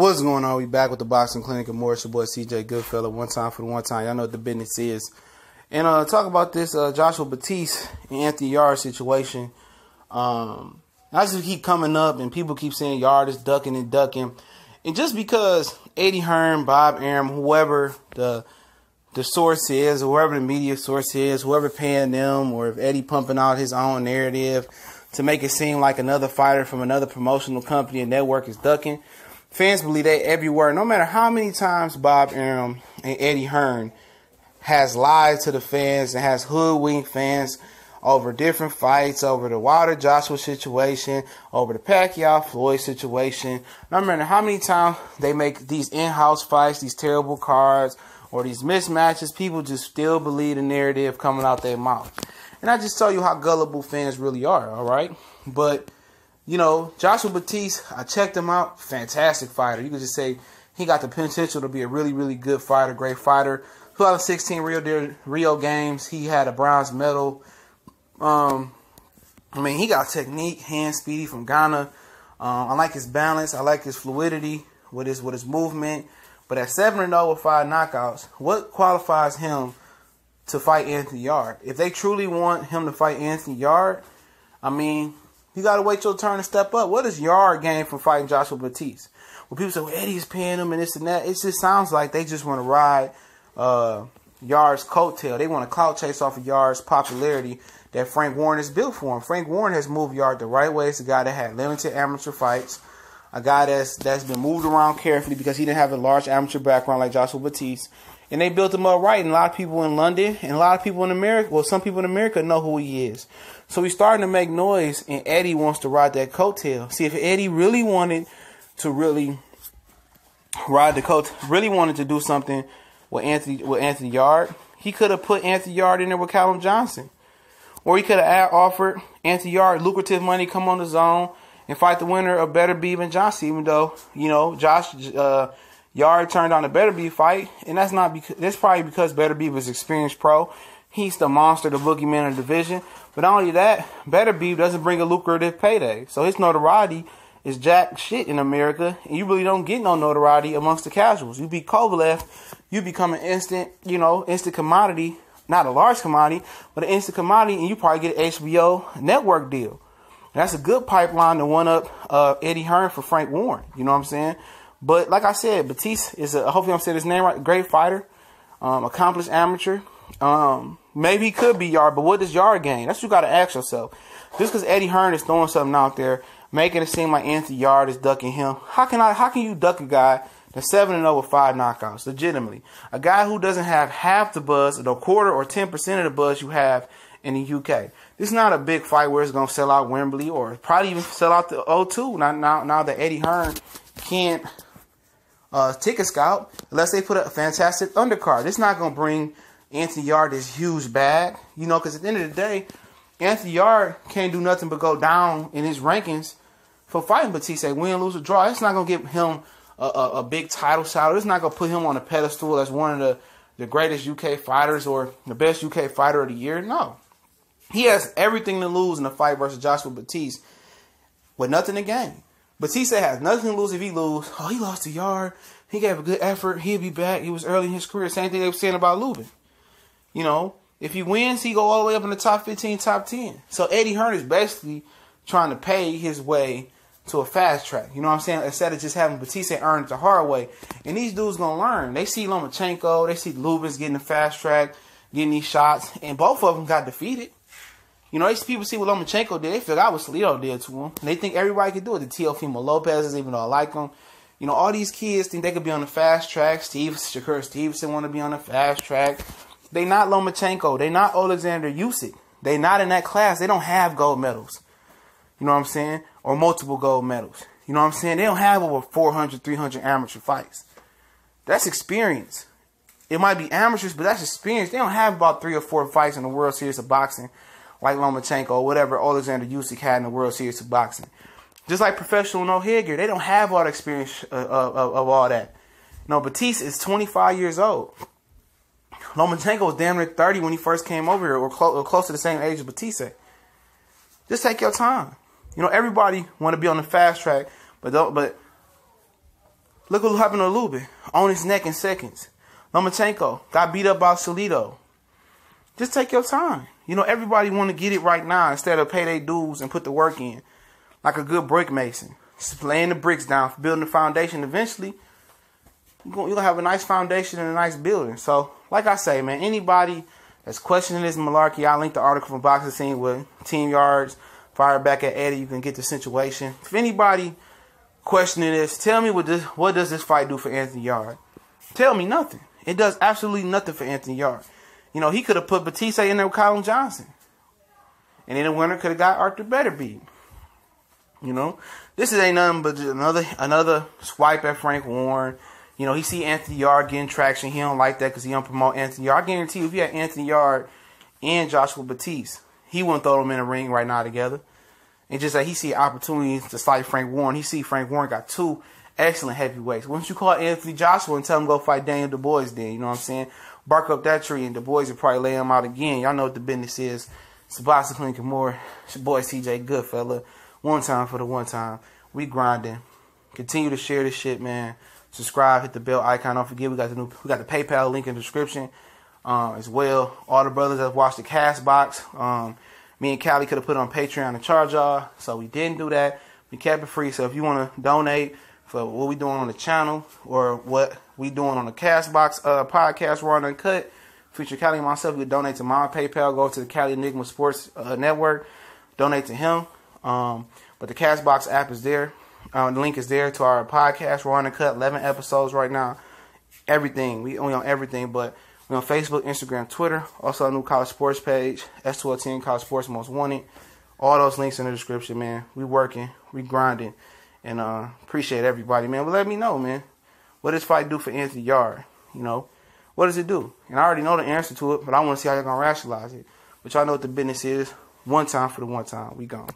What's going on? We back with the Boxing Clinic and more. It's your boy CJ Goodfella. One time for the one time. Y'all know what the business is. And talk about this Joshua Batiste and Anthony Yarde situation. I just keep coming up and people keep saying Yarde is ducking and ducking. And just because Eddie Hearn, Bob Arum, whoever the source is, or whoever the media source is, whoever paying them, or if Eddie pumping out his own narrative to make it seem like another fighter from another promotional company and network is ducking, fans believe that everywhere. No matter how many times Bob Arum and Eddie Hearn has lied to the fans and has hoodwinked fans over different fights, over the Wilder Joshua situation, over the Pacquiao Floyd situation. No matter how many times they make these in-house fights, these terrible cards, or these mismatches, people just still believe the narrative coming out their mouth. And I just tell you how gullible fans really are, all right? But, you know, Joshua Batiste, I checked him out, fantastic fighter. You could just say he got the potential to be a really, really good fighter, great fighter. 2016 Rio Games, he had a bronze medal. He got technique, hand speedy from Ghana. I like his balance. I like his fluidity with his movement. But at 7-0 with 5 knockouts, what qualifies him to fight Anthony Yarde? If they truly want him to fight Anthony Yarde, you got to wait your turn to step up. What does Yarde gain from fighting Joshua Batiste? When people say, well, Eddie's paying him and this and that, it just sounds like they just want to ride Yarde's coattail. They want to clout chase off of Yarde's popularity that Frank Warren has built for him. Frank Warren has moved Yarde the right way. It's a guy that had limited amateur fights, a guy that's been moved around carefully because he didn't have a large amateur background like Joshua Batiste. And they built him up right. And a lot of people in London and a lot of people in America, well, some people in America know who he is. So he's starting to make noise, and Eddie wants to ride that coattail. See, if Eddie really wanted to ride the coattail, really wanted to do something with Anthony Yarde, he could have put Anthony Yarde in there with Callum Johnson. Or he could have offered Anthony Yarde lucrative money, come on the zone, and fight the winner of Better Beef and Johnson, even though, you know, Yarde turned down a Better Beef fight, and that's probably because Better Beef was experienced pro. He's the monster, the boogeyman of the division. But not only that, Better Beef doesn't bring a lucrative payday. So his notoriety is jack shit in America, and you really don't get no notoriety amongst the casuals. You beat Kovalev, you become an instant commodity, not a large commodity, but an instant commodity, and you probably get an HBO network deal. And that's a good pipeline to one up Eddie Hearn for Frank Warren. You know what I'm saying? But like I said, Batiste is hopefully I'm saying his name right, great fighter, accomplished amateur. Maybe he could be Yarde, but what does Yarde gain? That's what you got to ask yourself. Just because Eddie Hearn is throwing something out there, making it seem like Anthony Yarde is ducking him, how can you duck a guy that's 7-0 with 5 knockouts? Legitimately, a guy who doesn't have half the buzz, or a quarter or 10% of the buzz you have in the UK. This is not a big fight where it's gonna sell out Wembley or probably even sell out the O2. Now that Eddie Hearn can't ticket scout unless they put a fantastic undercard. It's not gonna bring Anthony Yarde this huge bag, you know, because at the end of the day, Anthony Yarde can't do nothing but go down in his rankings for fighting Batiste. Win, lose, or draw. It's not gonna give him a big title shot. It's not gonna put him on a pedestal as one of the greatest UK fighters or the best UK fighter of the year. No, he has everything to lose in a fight versus Joshua Batiste with nothing to gain. Batiste has nothing to lose if he lose. Oh, he lost to Yarde. He gave a good effort. He'll be back. He was early in his career. Same thing they were saying about Lubin. You know, if he wins, he go all the way up in the top 15, top 10. So Eddie Hearn is basically trying to pay his way to a fast track. You know what I'm saying? Instead of just having Batiste earn it the hard way. And these dudes going to learn. They see Lomachenko. They see Lubin's getting the fast track, getting these shots. And both of them got defeated. You know, these people see what Lomachenko did. They forgot what Salido did to him. And they think everybody can do it. The Teofimo Lopez's, even though I like them. You know, all these kids think they could be on the fast track. Shakur Stevenson want to be on the fast track. They not Lomachenko. They not Alexander Usyk. They not in that class. They don't have gold medals. You know what I'm saying? Or multiple gold medals. You know what I'm saying? They don't have over 400, 300 amateur fights. That's experience. It might be amateurs, but that's experience. They don't have about 3 or 4 fights in the World Series of Boxing like Lomachenko or whatever Alexander Usyk had in the World Series of Boxing. Just like professional no headgear. They don't have all the experience of all that. You know, Batiste is 25 years old. Lomachenko was damn near 30 when he first came over here, or close to the same age as Batiste. Just take your time. You know, everybody want to be on the fast track, but Look what happened to Lubin. On his neck in seconds. Lomachenko got beat up by Salido. Just take your time. You know, everybody want to get it right now instead of pay their dues and put the work in. Like a good brick mason. Just laying the bricks down, building the foundation. Eventually, you're going to have a nice foundation and a nice building. So, like I say, man, anybody that's questioning this malarkey, I'll link the article from Boxing Scene with Team Yards. Fire back at Eddie. You can get the situation. If anybody questioning this, tell me what does this fight do for Anthony Yarde? Tell me nothing. It does absolutely nothing for Anthony Yarde. You know, he could have put Batista in there with Callum Johnson. And then the winner could have got Arthur Beterbiev. You know, this ain't nothing but another swipe at Frank Warren. You know, he see Anthony Yarde getting traction. He don't like that because he don't promote Anthony Yarde. I guarantee you, if you had Anthony Yarde and Joshua Batiste, he wouldn't throw them in a ring right now together. And just like he see opportunities to fight Frank Warren. He see Frank Warren got two excellent heavyweights. Why don't you call Anthony Joshua and tell him go fight Daniel Du Bois then? You know what I'm saying? Bark up that tree and Du Bois will probably lay him out again. Y'all know what the business is. It's Buatsi Clinton Moore. It's your boy CJ Goodfella. One time for the one time. We grinding. Continue to share this shit, man. Subscribe, hit the bell icon. Don't forget we got the PayPal link in the description as well. All the brothers that watched the cast box. Me and Callie could have put it on Patreon and charge y'all, so we didn't do that. We kept it free. So if you want to donate for what we doing on the channel or what we doing on the Castbox podcast, Raw and Uncut, feature Callie and myself, you can donate to my PayPal. Go to the Cali Enigma Sports Network, donate to him. But the Castbox app is there. The link is there to our podcast, Raw and Uncut, 11 episodes right now. Everything. We on everything, but we're on Facebook, Instagram, Twitter. Also, a new college sports page, S1210 College Sports Most Wanted. All those links in the description, man. We working, we grinding, and appreciate everybody, man. But let me know, man. What does this fight do for Anthony Yarde? You know, what does it do? And I already know the answer to it, but I want to see how you're gonna rationalize it. But y'all know what the business is. One time for the one time. We gone.